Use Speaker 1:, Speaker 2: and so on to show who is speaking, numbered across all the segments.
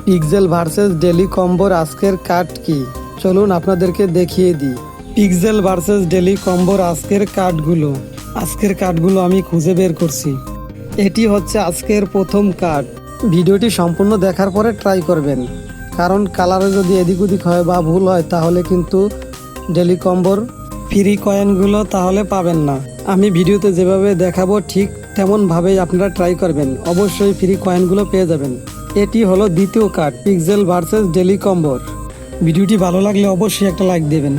Speaker 1: Pixel versus daily কম্বোর আজকের card কি, চলুন আপনাদেরকে দেখিয়ে দিই। পিক্সেল ভার্সেস ডেলি কম্বোর আজকের কার্ডগুলো আমি খুঁজে বের করছি। এটি হচ্ছে আজকের প্রথম কার্ড। ভিডিওটি সম্পূর্ণ দেখার পরে ট্রাই করবেন, কারণ কালারে যদি এদিক ওদিক হয় বা ভুল হয় তাহলে কিন্তু ডেলি কম্বোর ফ্রি কয়েনগুলো তাহলে পাবেন না। আমি ভিডিওতে যেভাবে দেখাবো ঠিক তেমনভাবেই আপনারা ট্রাই করবেন, অবশ্যই ফ্রি কয়েনগুলো পেয়ে যাবেন। এটি হলো দ্বিতীয় কার্ড পিক্সেল ভার্সেস ডেলি কম্বোর। ভিডিওটি ভালো লাগলে অবশ্যই একটা লাইক দেবেন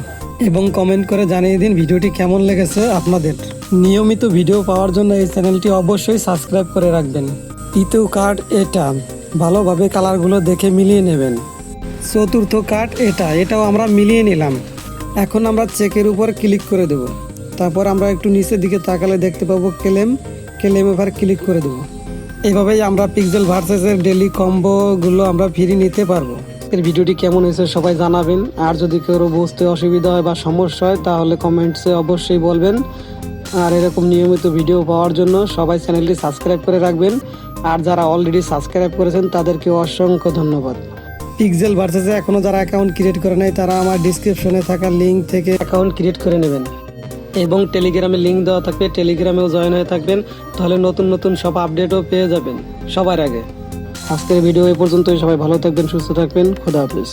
Speaker 1: এবং কমেন্ট করে জানিয়ে দিন ভিডিওটি কেমন লেগেছে আপনাদের। নিয়মিত ভিডিও পাওয়ার জন্য এই চ্যানেলটি অবশ্যই সাবস্ক্রাইব করে রাখবেন। তৃতীয় কার্ড এটা, ভালোভাবে কালারগুলো দেখে মিলিয়ে নেবেন। চতুর্থ কার্ড এটাও আমরা মিলিয়ে নিলাম। এখন আমরা চেকের উপর ক্লিক করে দেব। তারপর আমরা একটু নিচের দিকে তাকালে দেখতে পাবো ক্লেম এবার ক্লিক করে দেবো। এভাবেই আমরা পিক্সেল ভার্সেসের ডেলি কম্বোগুলো আমরা ফ্রি নিতে পারবো। এর ভিডিওটি কেমন হয়েছে সবাই জানাবেন, আর যদি কেউ বুঝতে অসুবিধা হয় বা সমস্যা হয় তাহলে কমেন্টসে অবশ্যই বলবেন। আর এরকম নিয়মিত ভিডিও পাওয়ার জন্য সবাই চ্যানেলটি সাবস্ক্রাইব করে রাখবেন, আর যারা অলরেডি সাবস্ক্রাইব করেছেন তাদেরকে অসংখ্য ধন্যবাদ। পিক্সেল ভার্সেসে এখনও যারা অ্যাকাউন্ট ক্রিয়েট করে নাই তারা আমার ডিসক্রিপশনে থাকা লিঙ্ক থেকে অ্যাকাউন্ট ক্রিয়েট করে নেবেন এবং টেলিগ্রামে লিঙ্ক দেওয়া থাকবে, টেলিগ্রামেও জয়েন হয়ে থাকবেন, তাহলে নতুন নতুন সব আপডেটও পেয়ে যাবেন সবার আগে। আজকের ভিডিও এই পর্যন্তই। সবাই ভালো থাকবেন, সুস্থ থাকবেন, খোদা হাফেজ।